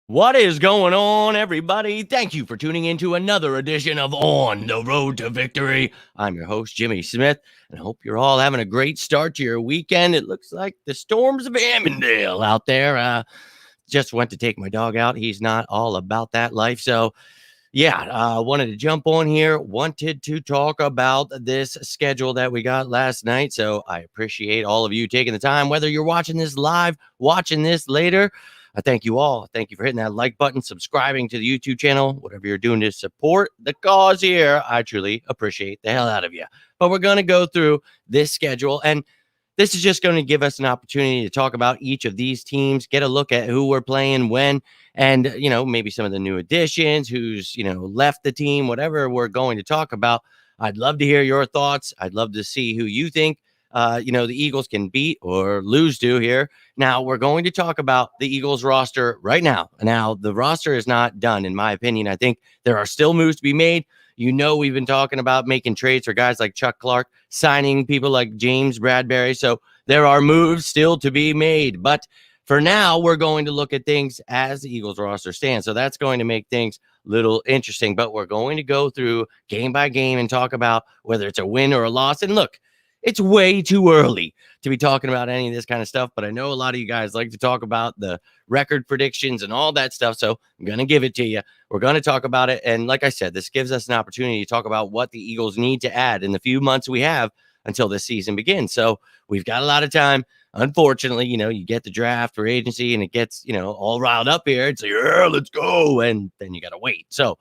What is going on, everybody? Thank you for tuning in to another edition of On the Road to Victory. I'm your host, Jimmy Smith, and I hope you're all having a great start to your weekend. It looks like the storms of Ammondale out there. Just went to take my dog out. He's not all about that life. So, yeah, wanted to jump on here. Wanted to talk about this schedule that we got last night. So, I appreciate all of you taking the time, whether you're watching this live, watching this later. I thank you all. Thank you for hitting that like button, subscribing to the YouTube channel, whatever you're doing to support the cause here. I truly appreciate the hell out of you. But we're going to go through this schedule, and this is just going to give us an opportunity to talk about each of these teams, get a look at who we're playing when, and, maybe some of the new additions, who's, left the team, whatever we're going to talk about. I'd love to hear your thoughts. I'd love to see who you think, the Eagles can beat or lose to here. Now, we're going to talk about the Eagles roster right now. Now, the roster is not done, in my opinion. I think there are still moves to be made. We've been talking about making trades for guys like Chuck Clark, signing people like James Bradbury. So there are moves still to be made. But for now, we're going to look at things as the Eagles roster stands. So that's going to make things a little interesting. But we're going to go through game by game and talk about whether it's a win or a loss. And look, it's way too early to be talking about any of this kind of stuff, but I know a lot of you guys like to talk about the record predictions and all that stuff, so I'm going to give it to you. We're going to talk about it, and like I said, this gives us an opportunity to talk about what the Eagles need to add in the few months we have until this season begins. So we've got a lot of time. Unfortunately, you get the draft for agency, and it gets, all riled up here. It's like, yeah, let's go, and then you got to wait. So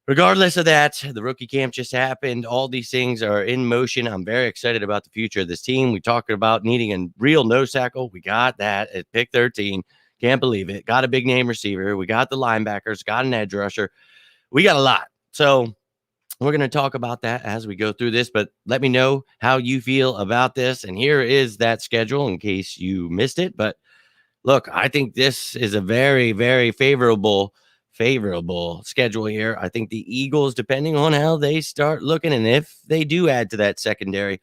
regardless of that, the rookie camp just happened. All these things are in motion. I'm very excited about the future of this team. We talked about needing a real nose tackle. We got that at pick 13. Can't believe it. Got a big name receiver. We got the linebackers, got an edge rusher. We got a lot. So we're going to talk about that as we go through this, but let me know how you feel about this. And here is that schedule in case you missed it. But look, I think this is a very, very favorable schedule here. I think the Eagles, depending on how they start looking, and if they do add to that secondary,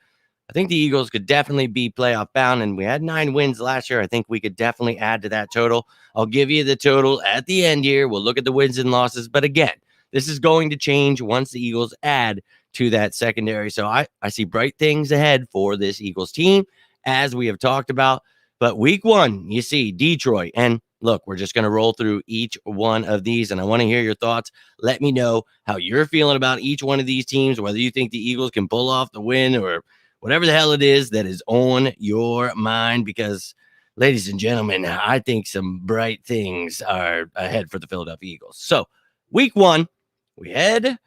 I think the Eagles could definitely be playoff bound. And we had 9 wins last year. I think we could definitely add to that total. I'll give you the total at the end here. We'll look at the wins and losses. But again, this is going to change once the Eagles add to that secondary. So I see bright things ahead for this Eagles team, as we have talked about. But week 1, you see Detroit. And look, we're just going to roll through each one of these, and I want to hear your thoughts. Let me know how you're feeling about each one of these teams, whether you think the Eagles can pull off the win or whatever the hell it is that is on your mind, because, ladies and gentlemen, I think some bright things are ahead for the Philadelphia Eagles. So week 1, we head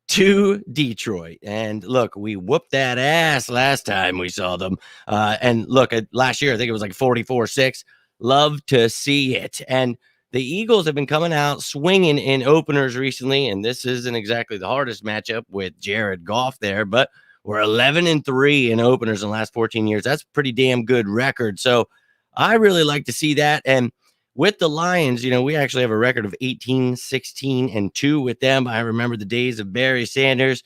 to Detroit. And look, we whooped that ass last time we saw them. And look, last year, I think it was like 44-6. Love to see it. And the Eagles have been coming out swinging in openers recently, and this isn't exactly the hardest matchup with Jared Goff there, but we're 11-3 in openers in the last 14 years. That's a pretty damn good record. So I really like to see that. And with the Lions, we actually have a record of 18-16-2 with them. I remember the days of Barry Sanders.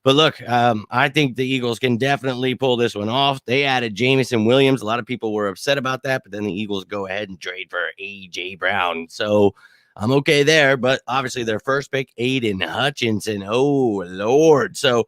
But look, I think the Eagles can definitely pull this one off. They added Jamison Williams. A lot of people were upset about that, but then the Eagles go ahead and trade for A.J. Brown. So I'm okay there. But obviously their first pick, Aiden Hutchinson. Oh, Lord. So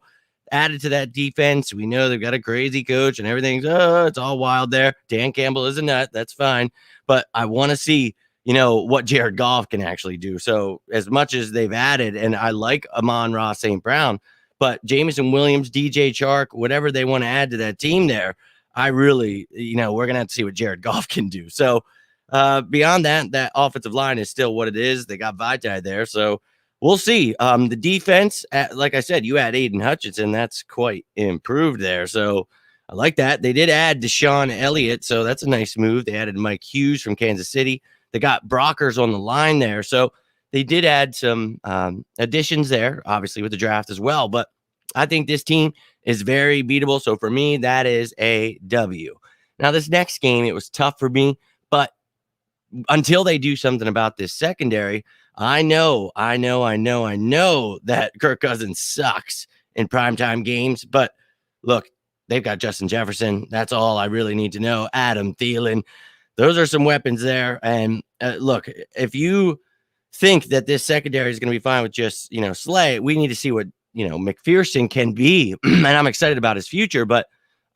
added to that defense, we know they've got a crazy coach and everything's, it's all wild there. Dan Campbell is a nut. That's fine. But I want to see, what Jared Goff can actually do. So as much as they've added, and I like Amon-Ra St. Brown, but Jamison Williams, DJ Chark, whatever they want to add to that team there, I really, we're going to have to see what Jared Goff can do. So beyond that offensive line is still what it is. They got Vitae there. So we'll see. The defense, like I said, you add Aiden Hutchinson. That's quite improved there. So I like that. They did add Deshaun Elliott, so that's a nice move. They added Mike Hughes from Kansas City. They got Brockers on the line there. So they did add some additions there, obviously, with the draft as well. But I think this team is very beatable. So for me, that is a W. Now, this next game, it was tough for me. But until they do something about this secondary, I know that Kirk Cousins sucks in primetime games. But look, they've got Justin Jefferson. That's all I really need to know. Adam Thielen. those are some weapons there. And look, if you think that this secondary is going to be fine with just, Slay, we need to see what, McPherson can be. And I'm excited about his future, but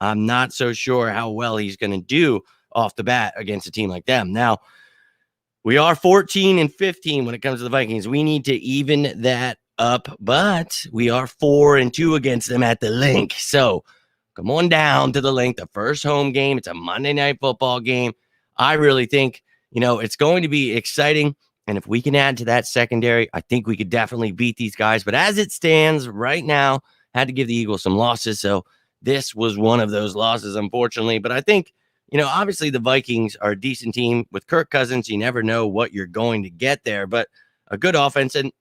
I'm not so sure how well he's going to do off the bat against a team like them. Now, we are 14-15 when it comes to the Vikings. We need to even that up, but we are 4-2 against them at the Link. So come on down to the Link, the first home game. It's a Monday Night Football game. I really think, it's going to be exciting. And if we can add to that secondary, I think we could definitely beat these guys. But as it stands right now, had to give the Eagles some losses. So this was one of those losses, unfortunately. But I think, obviously the Vikings are a decent team with Kirk Cousins. You never know what you're going to get there, but a good offense. And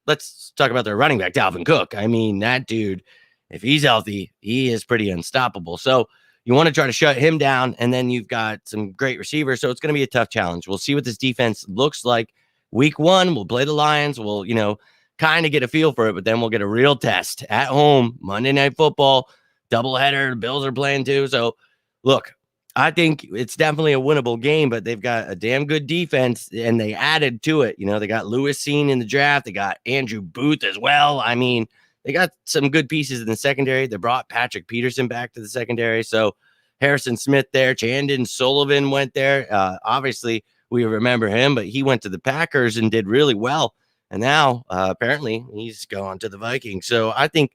let's talk about their running back, Dalvin Cook. I mean, that dude, if he's healthy, he is pretty unstoppable. So you want to try to shut him down, and then you've got some great receivers. So it's going to be a tough challenge. We'll see what this defense looks like. Week 1, we'll play the Lions. We'll, kind of get a feel for it, but then we'll get a real test at home, Monday Night Football, doubleheader. The Bills are playing too. So look, I think it's definitely a winnable game, but they've got a damn good defense, and they added to it. They got Lewis Seen in the draft. They got Andrew Booth as well. I mean, they got some good pieces in the secondary. They brought Patrick Peterson back to the secondary. So Harrison Smith there. Chandon Sullivan went there. Obviously, we remember him, but he went to the Packers and did really well. And now, apparently, he's gone to the Vikings. So I think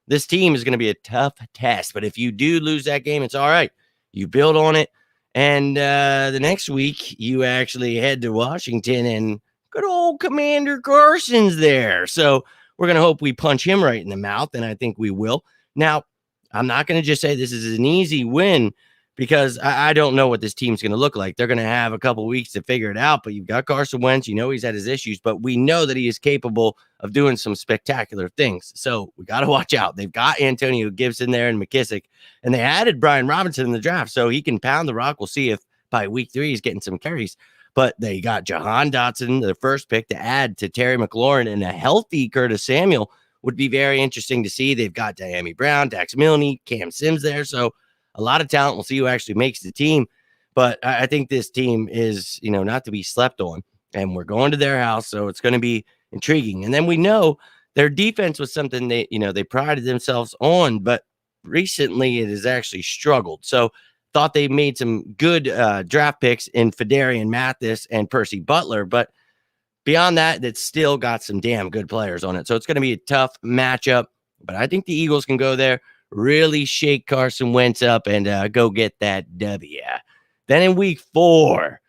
this team is going to be a tough test. But if you do lose that game, it's all right. You build on it. And the next week, you actually head to Washington, and good old Commander Carson's there. So we're going to hope we punch him right in the mouth, and I think we will. Now, I'm not going to just say this is an easy win, because I don't know what this team's going to look like. They're going to have a couple weeks to figure it out, but you've got Carson Wentz. He's had his issues, but we know that he is capable of doing some spectacular things. So we got to watch out. They've got Antonio Gibson there and McKissick, and they added Brian Robinson in the draft, so he can pound the rock. We'll see if by week 3 he's getting some carries. But they got Jahan Dotson, the first pick, to add to Terry McLaurin, and a healthy Curtis Samuel would be very interesting to see. They've got Diami Brown, Dax Milne, Cam Sims there, so a lot of talent. We'll see who actually makes the team. But I think this team is, not to be slept on. And we're going to their house, so it's going to be intriguing. And then we know their defense was something they prided themselves on, but recently it has actually struggled. So thought they made some good draft picks in Fedarian Mathis and Percy Butler. But beyond that, it's still got some damn good players on it. So it's going to be a tough matchup. But I think the Eagles can go there, really shake Carson Wentz up, and go get that W. Then in week 4,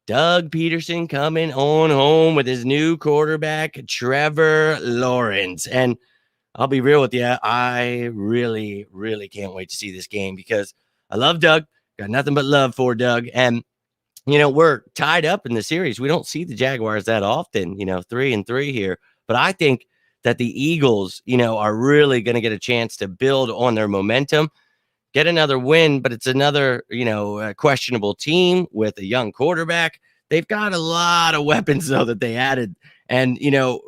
Doug Peterson coming on home with his new quarterback, Trevor Lawrence. And I'll be real with you, I really, really can't wait to see this game, because I love Doug. Got nothing but love for Doug. And, we're tied up in the series. We don't see the Jaguars that often, 3-3 here. But I think that the Eagles, are really going to get a chance to build on their momentum, get another win, but it's another, questionable team with a young quarterback. They've got a lot of weapons, though, that they added. And,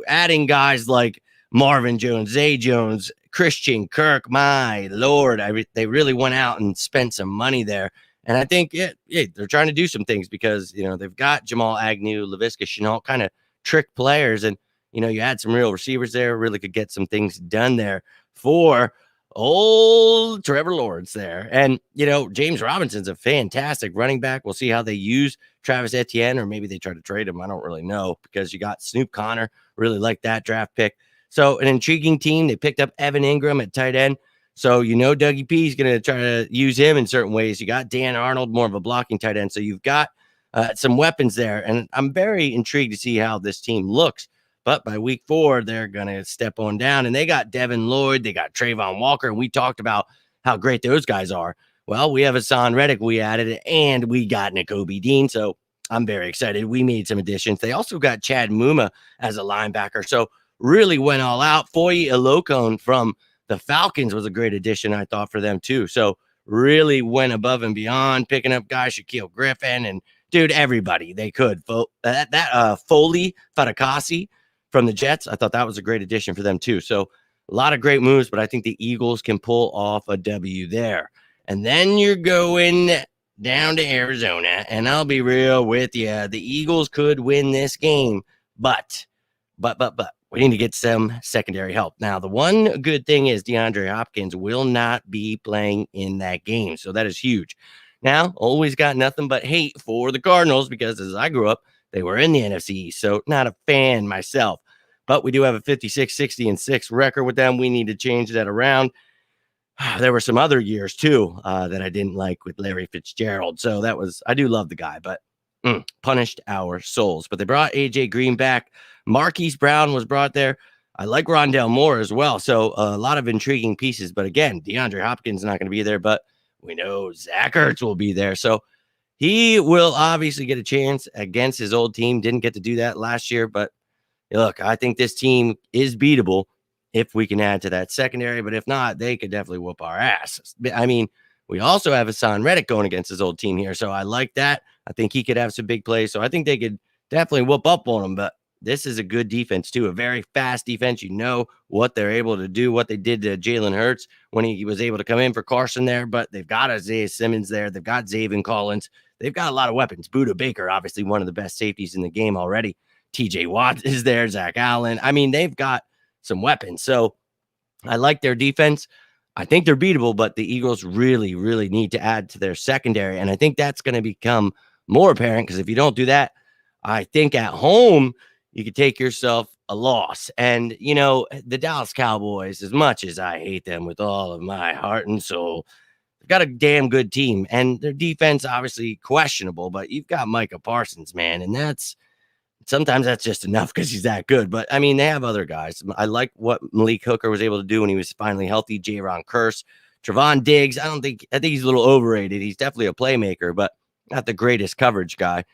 adding guys like Marvin Jones, Zay Jones, Christian Kirk, my Lord, they really went out and spent some money there. And I think, they're trying to do some things, because, they've got Jamal Agnew, Laviska Shenault, kind of trick players. And, you had some real receivers there, really could get some things done there for old Trevor Lawrence there. And, James Robinson's a fantastic running back. We'll see how they use Travis Etienne, or maybe they try to trade him. I don't really know, because you got Snoop Connor, really like that draft pick. So an intriguing team. They picked up Evan Ingram at tight end. So, Dougie P is going to try to use him in certain ways. You got Dan Arnold, more of a blocking tight end. So you've got some weapons there. And I'm very intrigued to see how this team looks. But by week 4, they're going to step on down. And they got Devin Lloyd. They got Trayvon Walker. And we talked about how great those guys are. Well, we have Hassan Reddick. We added it. And we got Nakobe Dean. So I'm very excited. We made some additions. They also got Chad Muma as a linebacker. So really went all out. Foye Ilokone from the Falcons was a great addition, I thought, for them too. So really went above and beyond, picking up guys, Shaquille Griffin, and dude, everybody they could. Foley Fatakasi from the Jets, I thought that was a great addition for them too. So a lot of great moves, but I think the Eagles can pull off a W there. And then you're going down to Arizona, and I'll be real with you. The Eagles could win this game, but we need to get some secondary help. Now, the one good thing is DeAndre Hopkins will not be playing in that game, so that is huge. Now, always got nothing but hate for the Cardinals because as I grew up, they were in the NFC East, so not a fan myself. But we do have a 56-60-6 record with them. We need to change that around. There were some other years too that I didn't like with Larry Fitzgerald. So I do love the guy, but punished our souls. But they brought AJ Green back. Marquise Brown was brought there. I like Rondell Moore as well. So a lot of intriguing pieces. But again, DeAndre Hopkins is not going to be there, but we know Zach Ertz will be there. So he will obviously get a chance against his old team. Didn't get to do that last year, but look, I think this team is beatable if we can add to that secondary, but if not, they could definitely whoop our ass. I mean, we also have Hassan Reddick going against his old team here, so I like that. I think he could have some big plays, so I think they could definitely whoop up on him, but this is a good defense, too, a very fast defense. You know what they're able to do, what they did to Jalen Hurts when he was able to come in for Carson there, but they've got Isaiah Simmons there. They've got Zaven Collins. They've got a lot of weapons. Budda Baker, obviously one of the best safeties in the game already. TJ Watt is there, Zach Allen. I mean, they've got some weapons. So I like their defense. I think they're beatable, but the Eagles really, really need to add to their secondary. And I think that's going to become more apparent because if you don't do that, I think at home, you could take yourself a loss. And, you know, the Dallas Cowboys, as much as I hate them with all of my heart and soul, they've got a damn good team. And their defense, obviously questionable, but you've got Micah Parsons, man. And sometimes that's just enough because he's that good. But, I mean, they have other guys. I like what Malik Hooker was able to do when he was finally healthy. Jaron Kearse, Trevon Diggs. I think he's a little overrated. He's definitely a playmaker, but not the greatest coverage guy.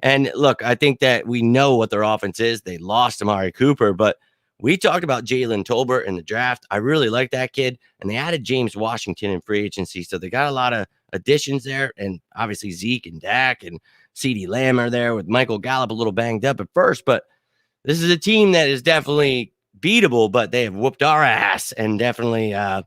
And, look, I think that we know what their offense is. They lost Amari Cooper, but we talked about Jalen Tolbert in the draft. I really like that kid. And they added James Washington in free agency. So they got a lot of additions there. And, obviously, Zeke and Dak and CeeDee Lamb are there with Michael Gallup a little banged up at first, but this is a team that is definitely beatable, but they have whooped our ass and definitely have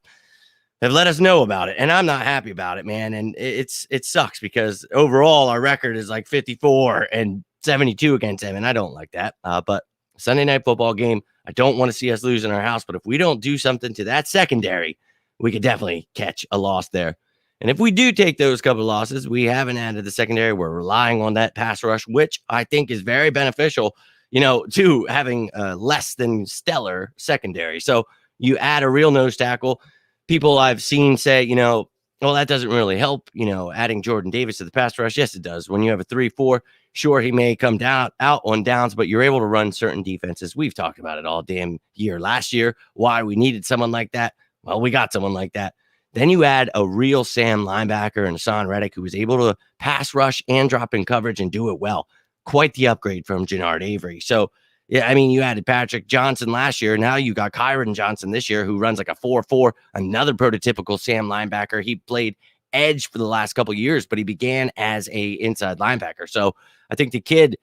let us know about it. And I'm not happy about it, man. And it sucks because overall our record is like 54-72 against them. And I don't like that. But Sunday night football game, I don't want to see us lose in our house, but if we don't do something to that secondary, we could definitely catch a loss there. And if we do take those couple of losses, we haven't added the secondary. We're relying on that pass rush, which I think is very beneficial, you know, to having a less than stellar secondary. So you add a real nose tackle. People I've seen say, you know, well, that doesn't really help, you know, adding Jordan Davis to the pass rush. Yes, it does. When you have a 3-4, sure, he may come out on downs, but you're able to run certain defenses. We've talked about it all damn year. Last year, why we needed someone like that. Well, we got someone like that. Then you add a real Sam linebacker and Hassan Reddick who was able to pass rush and drop in coverage and do it well. Quite the upgrade from Jannard Avery. So, yeah, I mean, you added Patrick Johnson last year. Now you got Kyron Johnson this year who runs like a 4-4, another prototypical Sam linebacker. He played edge for the last couple of years, but he began as a inside linebacker. So I think the kid,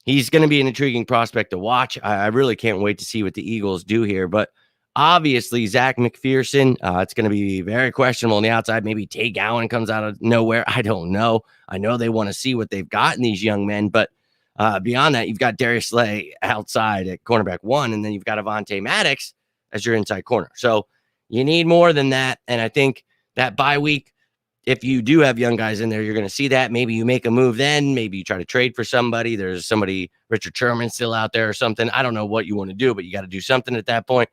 he's going to be an intriguing prospect to watch. I really can't wait to see what the Eagles do here. But obviously, Zach McPherson, it's going to be very questionable on the outside. Maybe Tay Gowan comes out of nowhere. I don't know. I know they want to see what they've got in these young men, but beyond that, you've got Darius Slay outside at cornerback 1, and then you've got Avonte Maddox as your inside corner. So you need more than that, and I think that bye week, if you do have young guys in there, you're going to see that. Maybe you make a move then. Maybe you try to trade for somebody. There's somebody, Richard Sherman, still out there or something. I don't know what you want to do, but you got to do something at that point.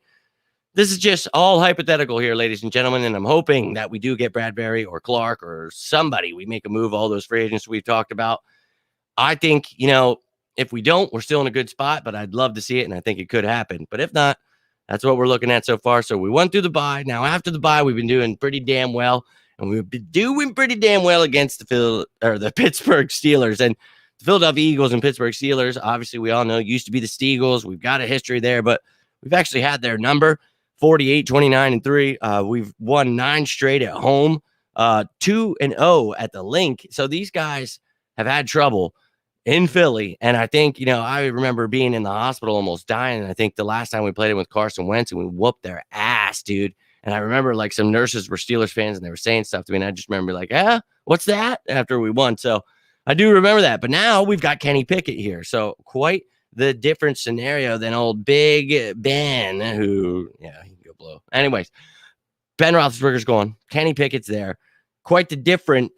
This is just all hypothetical here, ladies and gentlemen, and I'm hoping that we do get Bradbury or Clark or somebody. We make a move, all those free agents we've talked about. I think, you know, if we don't, we're still in a good spot, but I'd love to see it, and I think it could happen. But if not, that's what we're looking at so far. So we went through the bye. Now, after the bye, we've been doing pretty damn well, and we've been doing pretty damn well against the Pittsburgh Steelers. And the Philadelphia Eagles and Pittsburgh Steelers, obviously, we all know, used to be the Steagles. We've got a history there, but we've actually had their number. 48, 29-3. We've won 9 straight at home, 2-0 at the Link. So these guys have had trouble in Philly. And I think, you know, I remember being in the hospital almost dying. And I think the last time we played it with Carson Wentz and we whooped their ass, dude. And I remember like some nurses were Steelers fans and they were saying stuff to me. And I just remember like, what's that? After we won. So I do remember that. But now we've got Kenny Pickett here. So quite the different scenario than old Big Ben, who, he can go blow. Anyways, Ben Roethlisberger's gone. Kenny Pickett's there. Quite the different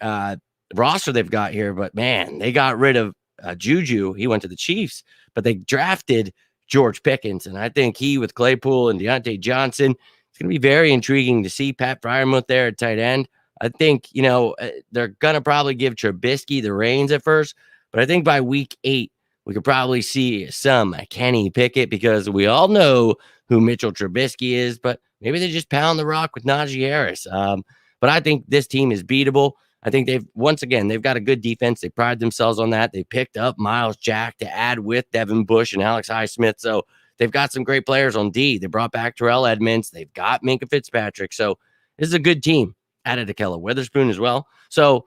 roster they've got here. But, man, they got rid of Juju. He went to the Chiefs. But they drafted George Pickens. And I think he, with Claypool and Deontay Johnson, it's going to be very intriguing to see Pat Freiermuth there at tight end. I think, they're going to probably give Trubisky the reins at first. But I think by week 8, we could probably see some Kenny Pickett because we all know who Mitchell Trubisky is, but maybe they just pound the rock with Najee Harris. But I think this team is beatable. I think they've got a good defense. They pride themselves on that. They picked up Miles Jack to add with Devin Bush and Alex Highsmith. So they've got some great players on D. They brought back Terrell Edmonds. They've got Minkah Fitzpatrick. So this is a good team. Added Akella Witherspoon as well. So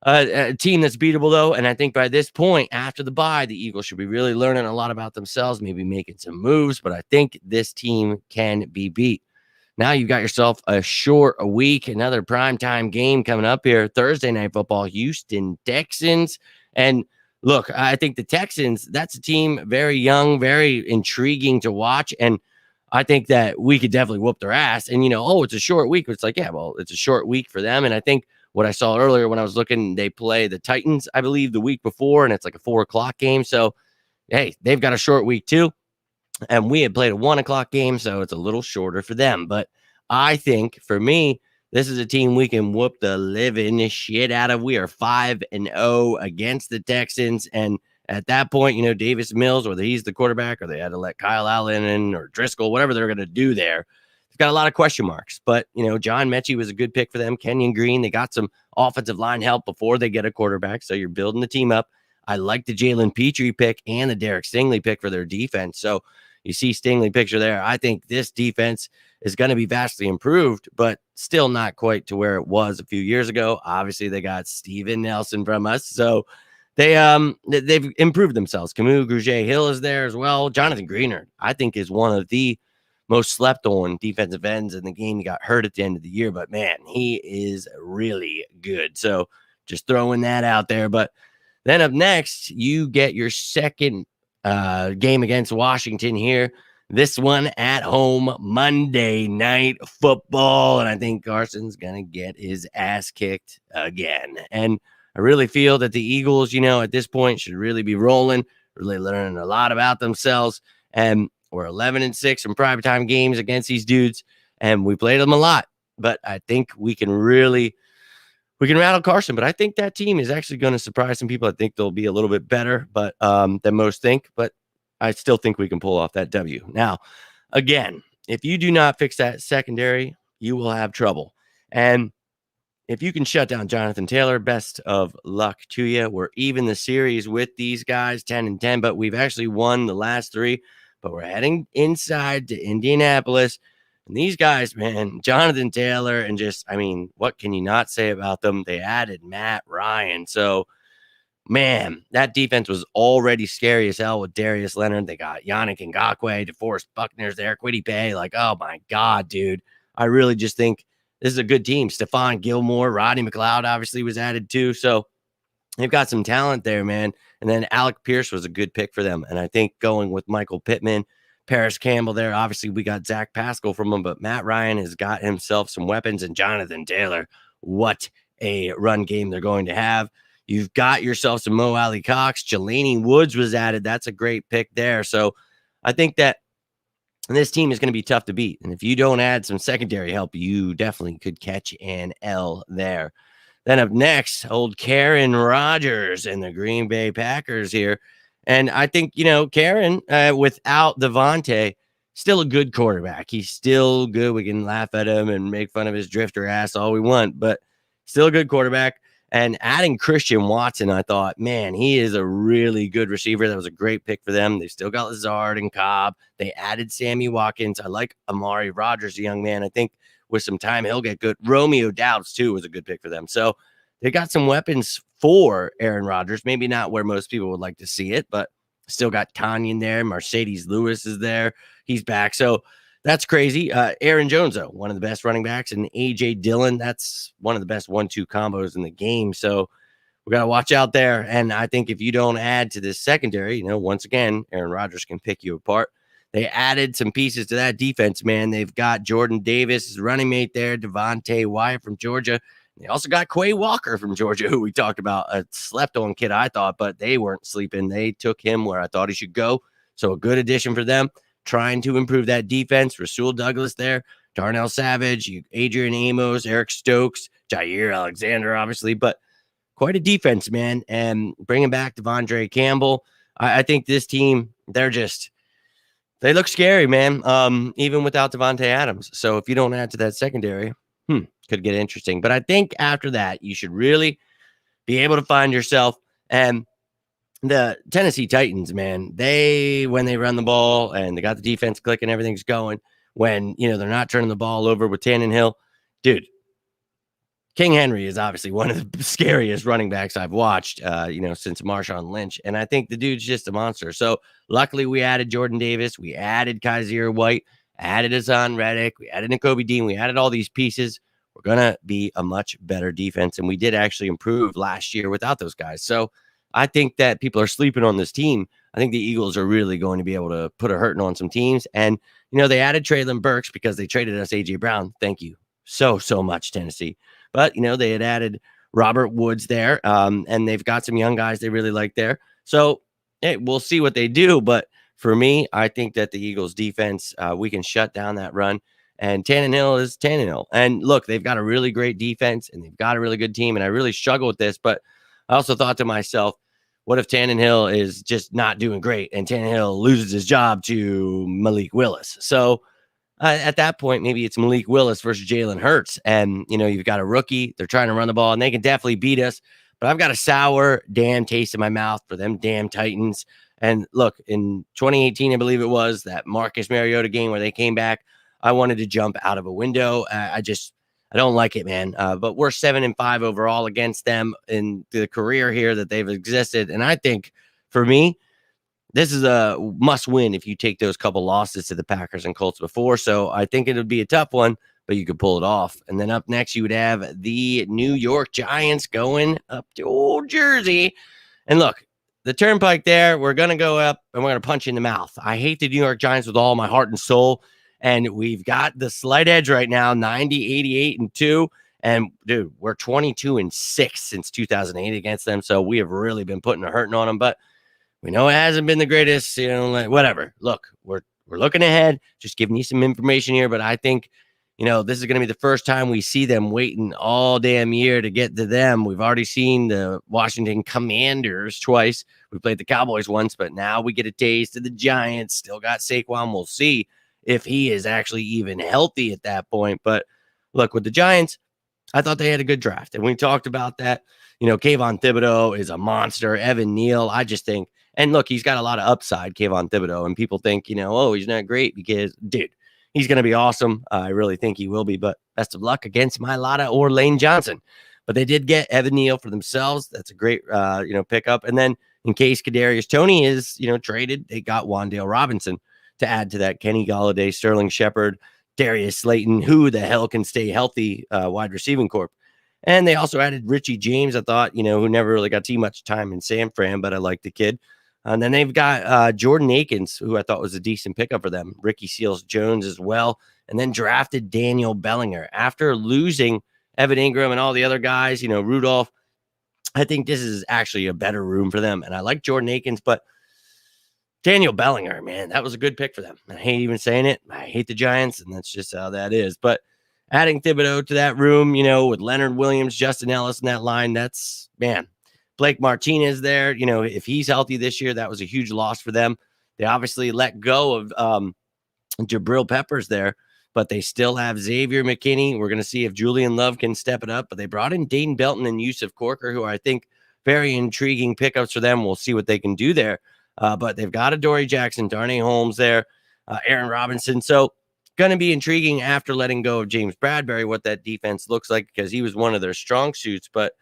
a team that's beatable, though, and I think by this point, after the bye, the Eagles should be really learning a lot about themselves, maybe making some moves, but I think this team can be beat. Now you've got yourself a short week, another primetime game coming up here, Thursday Night Football, Houston Texans. And look, I think the Texans, that's a team very young, very intriguing to watch, and I think that we could definitely whoop their ass. And, it's a short week. It's like, it's a short week for them, and I think what I saw earlier when I was looking, they play the Titans, I believe, the week before, and it's like a 4:00 game. So, hey, they've got a short week too. And we had played a 1:00 game, so it's a little shorter for them. But I think, for me, this is a team we can whoop the living shit out of. We are 5-0 against the Texans. And at that point, Davis Mills, whether he's the quarterback or they had to let Kyle Allen in or Driscoll, whatever they're going to do there, got a lot of question marks, but John Mechie was a good pick for them. Kenyon Green, they got some offensive line help before they get a quarterback, so you're building the team up. I like the Jalen Petrie pick and the Derek Stingley pick for their defense. So you see Stingley picture there. I think this defense is going to be vastly improved, but still not quite to where it was a few years ago. Obviously, they got Steven Nelson from us, so they've improved themselves. Camus Grugier-Hill is there as well. Jonathan Greenard, I think, is one of the most slept on defensive ends in the game. He got hurt at the end of the year, but man, he is really good. So just throwing that out there. But then up next, you get your second game against Washington here. This one at home, Monday Night Football. And I think Carson's going to get his ass kicked again. And I really feel that the Eagles, at this point should really be rolling, really learning a lot about themselves. And we're 11-6 in primetime games against these dudes, and we played them a lot. But I think we can rattle Carson. But I think that team is actually going to surprise some people. I think they'll be a little bit better, but than most think. But I still think we can pull off that W. Now, again, if you do not fix that secondary, you will have trouble. And if you can shut down Jonathan Taylor, best of luck to you. We're even the series with these guys, 10-10, but we've actually won the last 3. But we're heading inside to Indianapolis. And these guys, man, Jonathan Taylor, and what can you not say about them? They added Matt Ryan. So, man, that defense was already scary as hell with Darius Leonard. They got Yannick Ngakoue, DeForest Buckner's there, Kwity Paye. Like, oh, my God, dude. I really just think this is a good team. Stephon Gilmore, Rodney McLeod obviously was added too. So, they've got some talent there, man. And then Alec Pierce was a good pick for them. And I think going with Michael Pittman, Paris Campbell there, obviously we got Zach Pascal from him, but Matt Ryan has got himself some weapons. And Jonathan Taylor, what a run game they're going to have. You've got yourself some Mo Alley Cox. Jelani Woods was added. That's a great pick there. So I think that this team is going to be tough to beat. And if you don't add some secondary help, you definitely could catch an L there. Then up next, old Karen Rodgers and the Green Bay Packers here. And I think, Karen, without Devontae, still a good quarterback. He's still good. We can laugh at him and make fun of his drifter ass all we want, but still a good quarterback. And adding Christian Watson, I thought, man, he is a really good receiver. That was a great pick for them. They still got Lazard and Cobb. They added Sammy Watkins. I like Amari Rodgers, a young man. I think with some time, he'll get good. Romeo Doubs, too, was a good pick for them. So they got some weapons for Aaron Rodgers. Maybe not where most people would like to see it, but still got Tanyan there. Mercedes Lewis is there. He's back. So That's crazy. Aaron Jones, though, one of the best running backs, and A.J. Dillon, that's one of the best 1-2 combos in the game. So we got to watch out there. And I think if you don't add to this secondary, once again, Aaron Rodgers can pick you apart. They added some pieces to that defense, man. They've got Jordan Davis, his running mate there, Devontae Wyatt from Georgia. They also got Quay Walker from Georgia, who we talked about, a slept-on kid, I thought, but they weren't sleeping. They took him where I thought he should go. So a good addition for them, trying to improve that defense. Rasul Douglas there, Darnell Savage, Adrian Amos, Eric Stokes, Jair Alexander, obviously, but quite a defense, man. And bringing back Devondre Campbell, I think this team, they look scary, man, even without Devontae Adams. So if you don't add to that secondary, could get interesting. But I think after that, you should really be able to find yourself. And the Tennessee Titans, man, when they run the ball and they got the defense clicking, everything's going, when, they're not turning the ball over with Tannehill, dude, King Henry is obviously one of the scariest running backs I've watched, since Marshawn Lynch. And I think the dude's just a monster. So luckily we added Jordan Davis. We added Kaiser White, added Hassan Reddick. We added Nakobe Dean. We added all these pieces. We're going to be a much better defense. And we did actually improve last year without those guys. So I think that people are sleeping on this team. I think the Eagles are really going to be able to put a hurting on some teams. And, they added Treylon Burks because they traded us A.J. Brown. Thank you so much, Tennessee. But, they had added Robert Woods there, and they've got some young guys they really like there. So, hey, we'll see what they do. But for me, I think that the Eagles defense, we can shut down that run. And Tannehill is Tannehill. And look, they've got a really great defense, and they've got a really good team. And I really struggle with this. But I also thought to myself, what if Tannehill is just not doing great and Tannehill loses his job to Malik Willis? So, at that point, maybe it's Malik Willis versus Jalen Hurts. And, you've got a rookie. They're trying to run the ball, and they can definitely beat us. But I've got a sour, damn taste in my mouth for them damn Titans. And look, in 2018, I believe it was, that Marcus Mariota game where they came back, I wanted to jump out of a window. I don't like it, man. But we're 7-5 overall against them in the career here that they've existed. And I think, for me, this is a must win if you take those couple losses to the Packers and Colts before. So I think it would be a tough one, but you could pull it off. And then up next, you would have the New York Giants going up to Old Jersey. And look, the turnpike there, we're going to go up and we're going to punch you in the mouth. I hate the New York Giants with all my heart and soul. And we've got the slight edge right now, 90, 88-2. And dude, we're 22-6 since 2008 against them. So we have really been putting a hurting on them. But we know it hasn't been the greatest, whatever. Look, we're looking ahead, just giving you some information here. But I think, this is going to be the first time we see them waiting all damn year to get to them. We've already seen the Washington Commanders twice. We played the Cowboys once, but now we get a taste of the Giants. Still got Saquon. We'll see if he is actually even healthy at that point. But look, with the Giants, I thought they had a good draft. And we talked about that. Kayvon Thibodeau is a monster. Evan Neal, I just think, and look, he's got a lot of upside, Kayvon Thibodeau, and people think, oh, he's not great because, dude, he's going to be awesome. I really think he will be, but best of luck against Mailata or Lane Johnson. But they did get Evan Neal for themselves. That's a great, pickup. And then in case Kadarius Toney is, traded, they got Wan'Dale Robinson to add to that. Kenny Golladay, Sterling Shepard, Darius Slayton, who the hell can stay healthy, wide receiving corp. And they also added Richie James, I thought, who never really got too much time in San Fran, but I like the kid. And then they've got Jordan Akins, who I thought was a decent pickup for them. Ricky Seals-Jones as well. And then drafted Daniel Bellinger. After losing Evan Ingram and all the other guys, Rudolph, I think this is actually a better room for them. And I like Jordan Akins, but Daniel Bellinger, man, that was a good pick for them. I hate even saying it. I hate the Giants, and that's just how that is. But adding Thibodeau to that room, with Leonard Williams, Justin Ellis in that line, that's, man. Blake Martinez there, if he's healthy this year, that was a huge loss for them. They obviously let go of Jabril Peppers there, but they still have Xavier McKinney. We're going to see if Julian Love can step it up, but they brought in Dayton Belton and Yusuf Corker, who I think very intriguing pickups for them. We'll see what they can do there. But they've got Adoree Jackson, Darnay Holmes there, Aaron Robinson. So going to be intriguing after letting go of James Bradbury, what that defense looks like, because he was one of their strong suits. But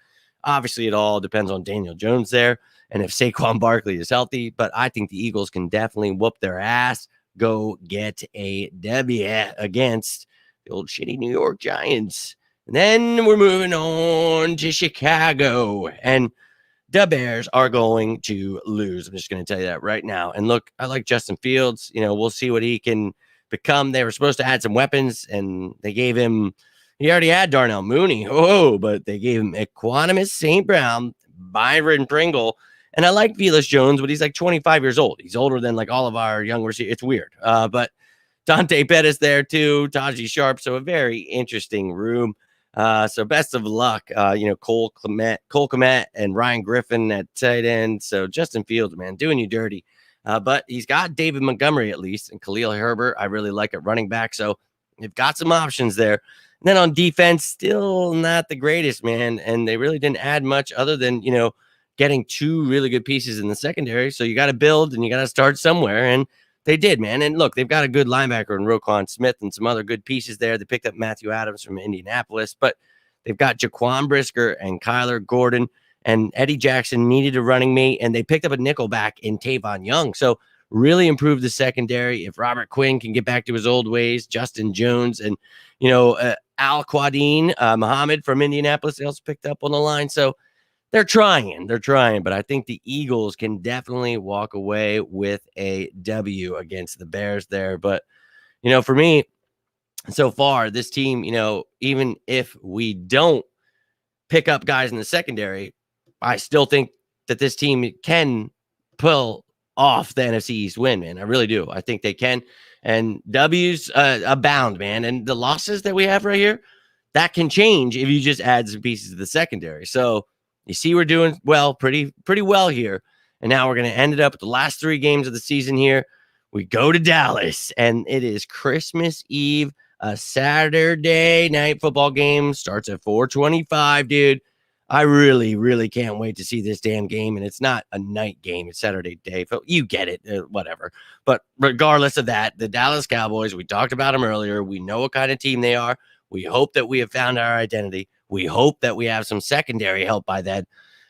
obviously it all depends on Daniel Jones there and if Saquon Barkley is healthy. But I think the Eagles can definitely whoop their ass, go get a W against the old shitty New York Giants. And then we're moving on to Chicago, and the Bears are going to lose. I'm just going to tell you that right now. And look, I like Justin Fields. We'll see what he can become. They were supposed to add some weapons, and they gave him, he already had Darnell Mooney. But they gave him Equanimus St. Brown, Byron Pringle. And I like Velus Jones, but he's like 25 years old. He's older than like all of our young receivers. It's weird. But Dante Pettis there too, Taji Sharp. So a very interesting room. So best of luck. Cole Kmet and Ryan Griffin at tight end. So Justin Fields, man, doing you dirty. But he's got David Montgomery at least, and Khalil Herbert. I really like at running back. So they've got some options there. And then on defense, still not the greatest, man. And they really didn't add much other than, getting two really good pieces in the secondary. So you got to build and you got to start somewhere. And they did, man. And look, they've got a good linebacker in Roquan Smith and some other good pieces there. They picked up Matthew Adams from Indianapolis, but they've got Jaquan Brisker and Kyler Gordon, and Eddie Jackson needed a running mate, and they picked up a nickelback in Tavon Young. So really improved the secondary. If Robert Quinn can get back to his old ways, Justin Jones and, Al Quadine, Muhammad from Indianapolis, they also picked up on the line. So they're trying, but I think the Eagles can definitely walk away with a W against the Bears there. But, for me, so far, this team, even if we don't pick up guys in the secondary, I still think that this team can pull off the NFC East win, man. I really do. I think they can. And W's abound, man. And the losses that we have right here, that can change if you just add some pieces to the secondary. So, you see, we're doing well, pretty well here. And now we're going to end it up with the last 3 games of the season here. We go to Dallas, and it is Christmas Eve, a Saturday night football game. Starts at 4:25, dude. I really, really can't wait to see this damn game. And it's not a night game. It's Saturday day. You get it, whatever. But regardless of that, the Dallas Cowboys, we talked about them earlier. We know what kind of team they are. We hope that we have found our identity. We hope that we have some secondary help by then.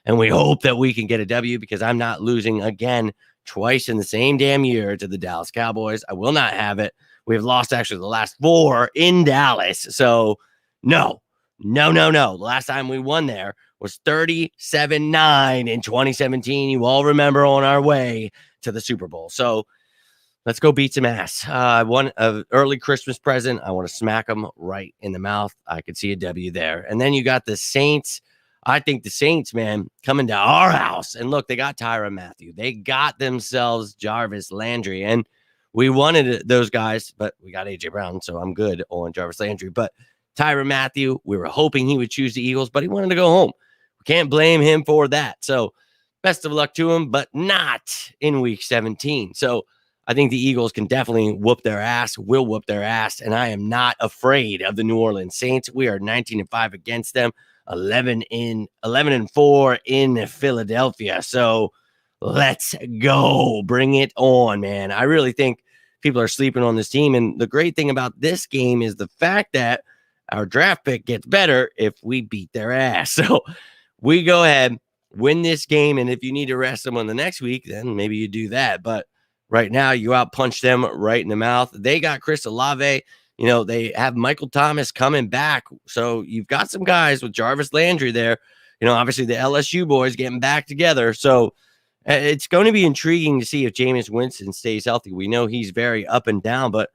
And we hope that we can get a W, because I'm not losing again twice in the same damn year to the Dallas Cowboys. I will not have it. We've lost actually the last 4 in Dallas. So no. The last time we won there was 37-9 in 2017. You all remember, on our way to the Super Bowl. So let's go beat some ass. I won an early Christmas present. I want to smack them right in the mouth. I could see a W there. And then you got the Saints. I think the Saints, man, coming to our house. And look, they got Tyrann Mathieu. They got themselves Jarvis Landry. And we wanted those guys, but we got A.J. Brown, so I'm good on Jarvis Landry. But Tyrann Mathieu, we were hoping he would choose the Eagles, but he wanted to go home. We can't blame him for that. So best of luck to him, but not in Week 17. So I think the Eagles can definitely whoop their ass, will whoop their ass, and I am not afraid of the New Orleans Saints. We are 19-5 against them, 11-4 in Philadelphia. So let's go. Bring it on, man. I really think people are sleeping on this team, and the great thing about this game is the fact that our draft pick gets better if we beat their ass. So we go ahead, win this game, and if you need to rest someone the next week, then maybe you do that. But right now, you out-punch them right in the mouth. They got Chris Olave. They have Michael Thomas coming back. So you've got some guys with Jarvis Landry there. Obviously the LSU boys getting back together. So it's going to be intriguing to see if Jameis Winston stays healthy. We know he's very up and down, but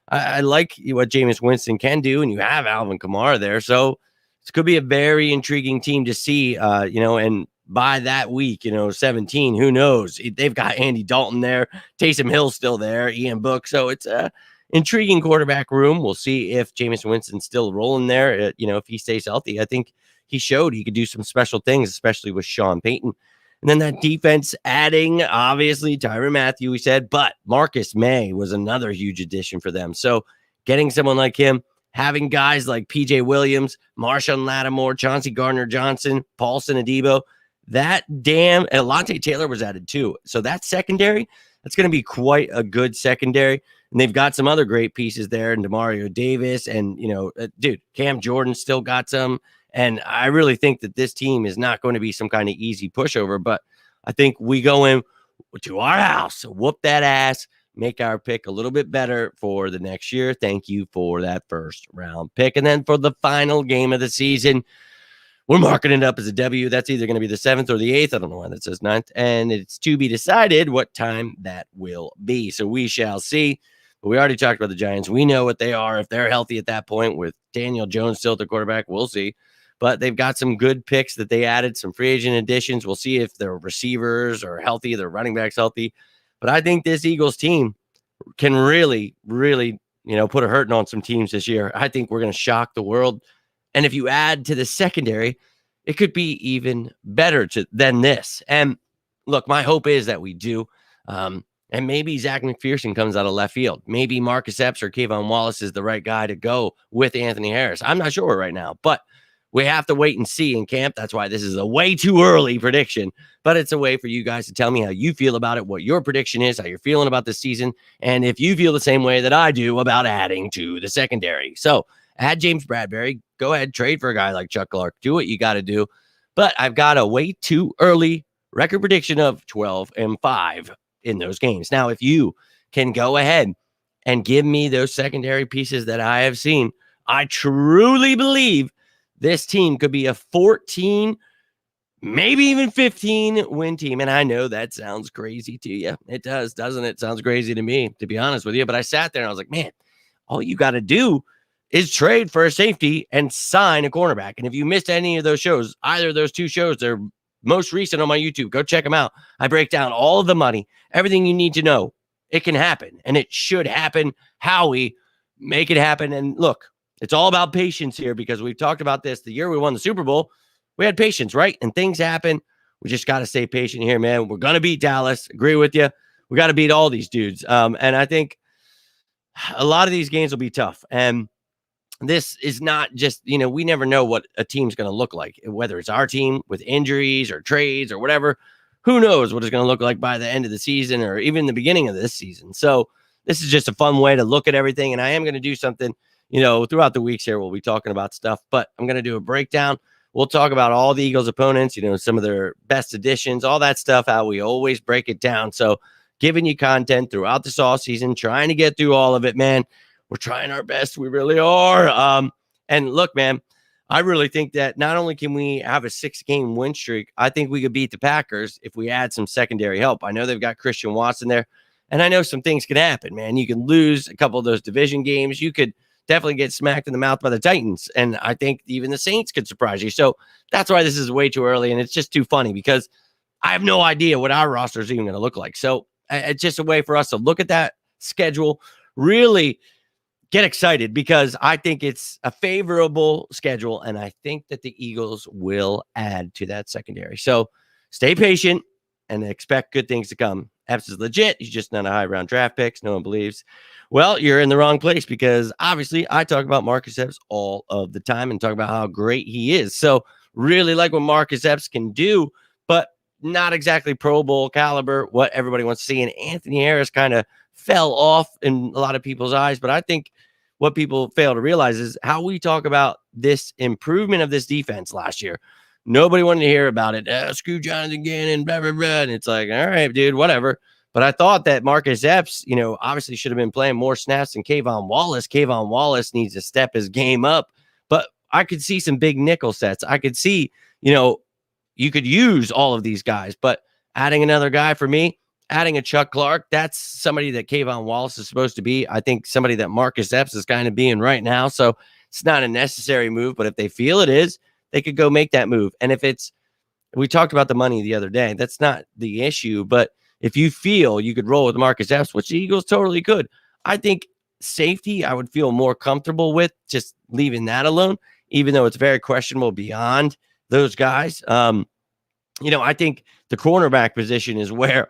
I like what Jameis Winston can do, and you have Alvin Kamara there. So it's going to be a very intriguing team to see, and by that week, 17, who knows? They've got Andy Dalton there, Taysom Hill still there, Ian Book. So it's a intriguing quarterback room. We'll see if Jameis Winston's still rolling there. If he stays healthy, I think he showed he could do some special things, especially with Sean Payton. And then that defense adding, obviously, Tyrann Mathieu, we said, but Marcus May was another huge addition for them. So getting someone like him, having guys like PJ Williams, Marshawn Lattimore, Chauncey Gardner-Johnson, Paulson Adebo, that damn Alontae Taylor was added too. So that secondary, that's going to be quite a good secondary. And they've got some other great pieces there, and Demario Davis, and Cam Jordan still got some. And I really think that this team is not going to be some kind of easy pushover, but I think we go in to our house, whoop that ass, make our pick a little bit better for the next year. Thank you for that first round pick. And then for the final game of the season, we're marking it up as a W. That's either going to be the 7th or the 8th. I don't know why that says 9th. And it's to be decided what time that will be. So we shall see. But we already talked about the Giants. We know what they are. If they're healthy at that point with Daniel Jones still at the quarterback, we'll see. But they've got some good picks that they added, some free agent additions. We'll see if their receivers are healthy, their running backs healthy. But I think this Eagles team can really, really, put a hurting on some teams this year. I think we're going to shock the world. And if you add to the secondary, it could be even better than this. And look, my hope is that we do. And maybe Zach McPherson comes out of left field. Maybe Marcus Epps or Kayvon Wallace is the right guy to go with Anthony Harris. I'm not sure right now, but we have to wait and see in camp. That's why this is a way too early prediction, but it's a way for you guys to tell me how you feel about it, what your prediction is, how you're feeling about the season, and if you feel the same way that I do about adding to the secondary. So add James Bradberry. Go ahead, trade for a guy like Chuck Clark. Do what you got to do. But I've got a way too early record prediction of 12-5 in those games. Now, if you can go ahead and give me those secondary pieces that I have seen, I truly believe this team could be a 14, maybe even 15 win team. And I know that sounds crazy to you. It does, doesn't it? Sounds crazy to me, to be honest with you. But I sat there and I was like, man, all you got to do is trade for a safety and sign a cornerback. And if you missed any of those shows, either of those two shows, they're most recent on my YouTube. Go check them out. I break down all of the money, everything you need to know. It can happen, and it should happen. Howie, make it happen. And look, it's all about patience here, because we've talked about this. The year we won the Super Bowl, we had patience, right? And things happen. We just got to stay patient here, man. We're going to beat Dallas. Agree with you. We got to beat all these dudes. And I think a lot of these games will be tough. And this is not just, we never know what a team's going to look like, whether it's our team with injuries or trades or whatever. Who knows what it's going to look like by the end of the season or even the beginning of this season. So this is just a fun way to look at everything. And I am going to do something, throughout the weeks here. We'll be talking about stuff, but I'm going to do a breakdown. We'll talk about all the Eagles opponents, some of their best additions, all that stuff, how we always break it down. So giving you content throughout this off season, trying to get through all of it, man. We're trying our best. We really are. And look, man, I really think that not only can we have a 6-game win streak, I think we could beat the Packers if we add some secondary help. I know they've got Christian Watson there, and I know some things can happen, man. You can lose a couple of those division games. You could definitely get smacked in the mouth by the Titans, and I think even the Saints could surprise you. So that's why this is way too early, and it's just too funny because I have no idea what our roster is even going to look like. So it's just a way for us to look at that schedule, really get excited, because I think it's a favorable schedule, and I think that the Eagles will add to that secondary. So stay patient and expect good things to come. Epps is legit. He's just not a high-round draft picks. No one believes. Well, you're in the wrong place, because obviously I talk about Marcus Epps all of the time and talk about how great he is. So really like what Marcus Epps can do, but not exactly Pro Bowl caliber, what everybody wants to see. And Anthony Harris kind of fell off in a lot of people's eyes, but I think what people fail to realize is how we talk about this improvement of this defense last year. Nobody wanted to hear about it. Screw Jonathan Gannon, blah, blah, blah. And it's like, all right, dude, whatever. But I thought that Marcus Epps, obviously should have been playing more snaps than Kayvon Wallace. Kayvon Wallace needs to step his game up. But I could see some big nickel sets. I could see, you could use all of these guys. But adding another guy for me, adding a Chuck Clark, that's somebody that Kayvon Wallace is supposed to be. I think somebody that Marcus Epps is kind of being right now. So it's not a necessary move, but if they feel it is, they could go make that move. And if we talked about the money the other day, that's not the issue. But if you feel you could roll with Marcus Epps, which the Eagles totally could, I think safety I would feel more comfortable with just leaving that alone, even though it's very questionable beyond those guys. I think the cornerback position is where,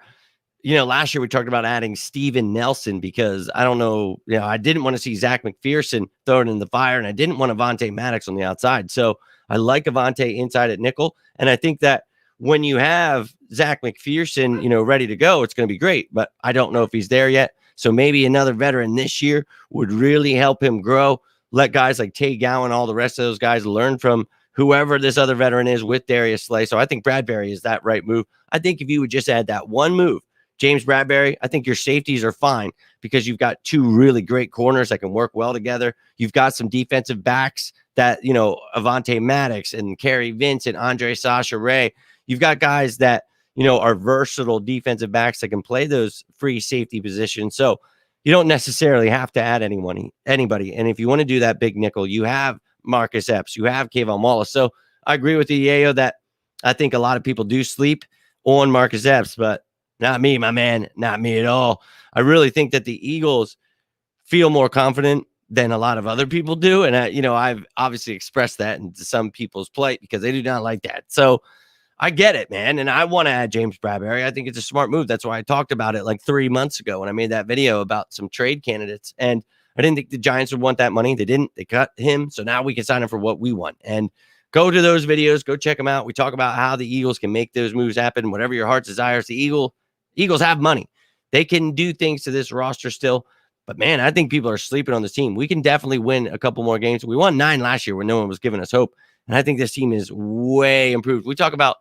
last year we talked about adding Steven Nelson, because I don't know, I didn't want to see Zach McPherson thrown in the fire, and I didn't want Avonte Maddox on the outside. So I like Avonte inside at nickel. And I think that when you have Zach McPherson, ready to go, it's going to be great, but I don't know if he's there yet. So maybe another veteran this year would really help him grow. Let guys like Tay Gowan, all the rest of those guys learn from whoever this other veteran is with Darius Slay. So I think Bradberry is that right move. I think if you would just add that one move, James Bradbury, I think your safeties are fine because you've got two really great corners that can work well together. You've got some defensive backs that, Avonte Maddox and Kerry Vince and Andre Sasha Ray. You've got guys that, are versatile defensive backs that can play those free safety positions. So you don't necessarily have to add anybody. And if you want to do that big nickel, you have Marcus Epps, you have Kayvon Wallace. So I agree with the Yayo that I think a lot of people do sleep on Marcus Epps, but not me, my man, not me at all. I really think that the Eagles feel more confident than a lot of other people do. And I've obviously expressed that into some people's plight because they do not like that. So I get it, man. And I want to add James Bradbury. I think it's a smart move. That's why I talked about it like 3 months ago when I made that video about some trade candidates. And I didn't think the Giants would want that money. They didn't. They cut him. So now we can sign him for what we want. And go to those videos. Go check them out. We talk about how the Eagles can make those moves happen. Whatever your heart desires. The Eagles have money. They can do things to this roster still. But, man, I think people are sleeping on this team. We can definitely win a couple more games. We won 9 last year when no one was giving us hope. And I think this team is way improved. We talk about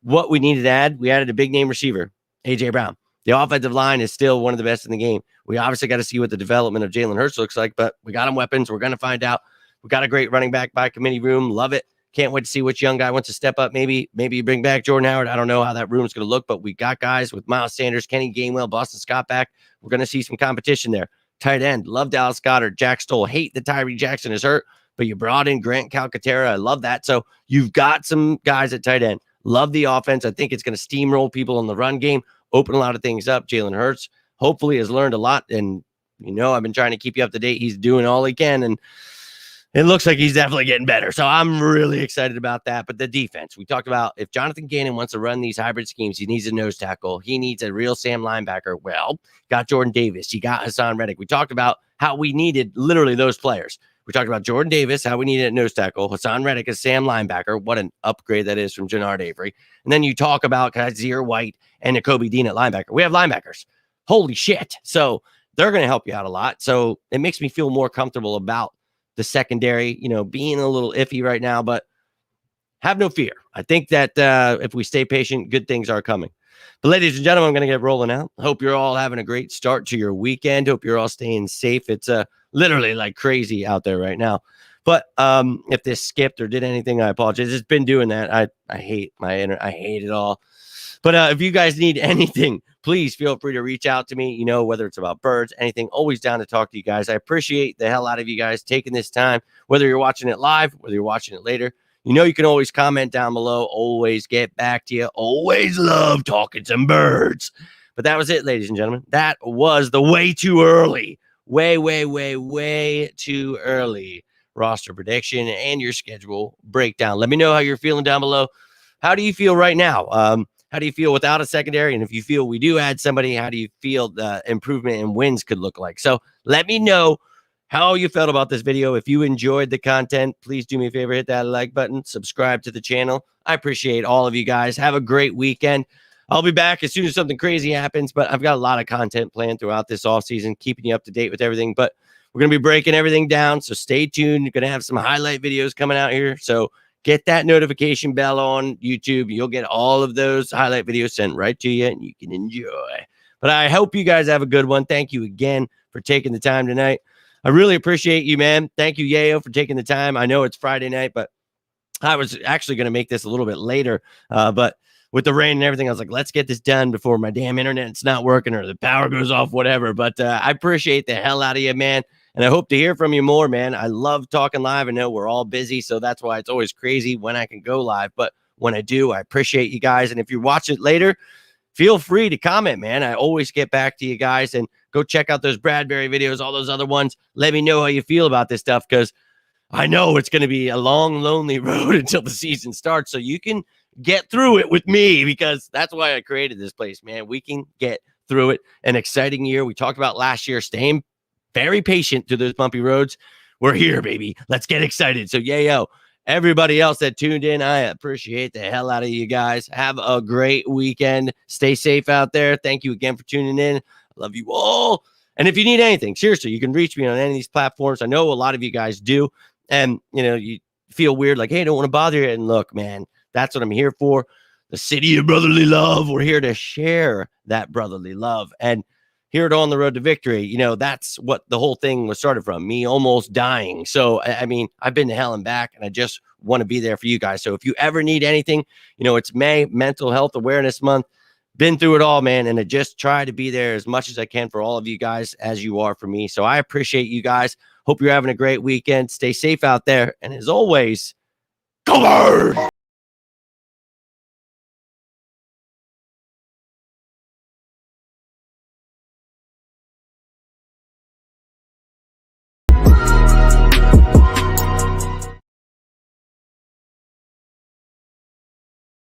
what we needed to add. We added a big-name receiver, A.J. Brown. The offensive line is still one of the best in the game. We obviously got to see what the development of Jalen Hurts looks like, but we got him weapons. We're going to find out. We got a great running back by committee room. Love it. Can't wait to see which young guy wants to step up. Maybe you bring back Jordan Howard. I don't know how that room is going to look, but we got guys with Miles Sanders, Kenny Gainwell, Boston Scott back. We're going to see some competition there. Tight end, love Dallas Goedert, Jack Stoll. Hate that Tyree Jackson is hurt, but you brought in Grant Calcaterra. I love that. So you've got some guys at tight end. Love the offense. I think it's going to steamroll people in the run game, open a lot of things up. Jalen Hurts hopefully has learned a lot. And, I've been trying to keep you up to date. He's doing all he can. And it looks like he's definitely getting better. So I'm really excited about that. But the defense, we talked about if Jonathan Gannon wants to run these hybrid schemes, he needs a nose tackle. He needs a real Sam linebacker. Well, got Jordan Davis. You got Hassan Reddick. We talked about how we needed literally those players. We talked about Jordan Davis, how we needed a nose tackle. Hassan Reddick is Sam linebacker. What an upgrade that is from Jannard Avery. And then you talk about Kaiser White and Nakobe Dean at linebacker. We have linebackers. Holy shit. So they're going to help you out a lot. So it makes me feel more comfortable about the secondary, being a little iffy right now, but have no fear. I think that if we stay patient, good things are coming. But ladies and gentlemen, I'm going to get rolling out. Hope you're all having a great start to your weekend. Hope you're all staying safe. It's literally like crazy out there right now. But if this skipped or did anything, I apologize. It's been doing that. I hate I hate it all. But if you guys need anything, please feel free to reach out to me, whether it's about birds, anything, always down to talk to you guys. I appreciate the hell out of you guys taking this time, whether you're watching it live, whether you're watching it later. You can always comment down below, always get back to you, always love talking some birds. But that was it, ladies and gentlemen. That was the way too early, way too early roster prediction and your schedule breakdown. Let me know how you're feeling down below. How do you feel right now? How do you feel without a secondary? And if you feel we do add somebody, how do you feel the improvement in wins could look like? So let me know how you felt about this video. If you enjoyed the content, please do me a favor, hit that like button, subscribe to the channel. I appreciate all of you guys. Have a great weekend. I'll be back as soon as something crazy happens, but I've got a lot of content planned throughout this offseason, keeping you up to date with everything. But we're going to be breaking everything down, so stay tuned. You're going to have some highlight videos coming out here, so get that notification bell on YouTube. You'll get all of those highlight videos sent right to you, and you can enjoy. But I hope you guys have a good one. Thank you again for taking the time tonight. I really appreciate you, man. Thank you, Yayo, for taking the time. I know it's Friday night, but I was actually going to make this a little bit later. But with the rain and everything, I was like, let's get this done before my damn internet's not working or the power goes off, whatever. But I appreciate the hell out of you, man. And I hope to hear from you more, man. I love talking live. I know we're all busy, so that's why it's always crazy when I can go live. But when I do, I appreciate you guys. And if you watch it later, feel free to comment, man. I always get back to you guys. And go check out those Bradbury videos, all those other ones. Let me know how you feel about this stuff, because I know it's going to be a long, lonely road until the season starts. So you can get through it with me, because that's why I created this place, man. We can get through it. An exciting year. We talked about last year, staying very patient through those bumpy roads. We're here, baby. Let's get excited. So, yayo, everybody else that tuned in, I appreciate the hell out of you guys. Have a great weekend. Stay safe out there. Thank you again for tuning in. I love you all. And if you need anything, seriously, you can reach me on any of these platforms. I know a lot of you guys do. And, you feel weird, like, hey, I don't want to bother you. And look, man, that's what I'm here for. the city of brotherly love. We're here to share that brotherly love. And here at On the Road to Victory, you know, that's what the whole thing was started from, me almost dying. So, I mean, I've been to hell and back, and I just want to be there for you guys. So if you ever need anything, you know, it's May, Mental Health Awareness Month. Been through it all, man, and I just try to be there as much as I can for all of you guys as you are for me. So I appreciate you guys. Hope you're having a great weekend. Stay safe out there. And as always, go Birds!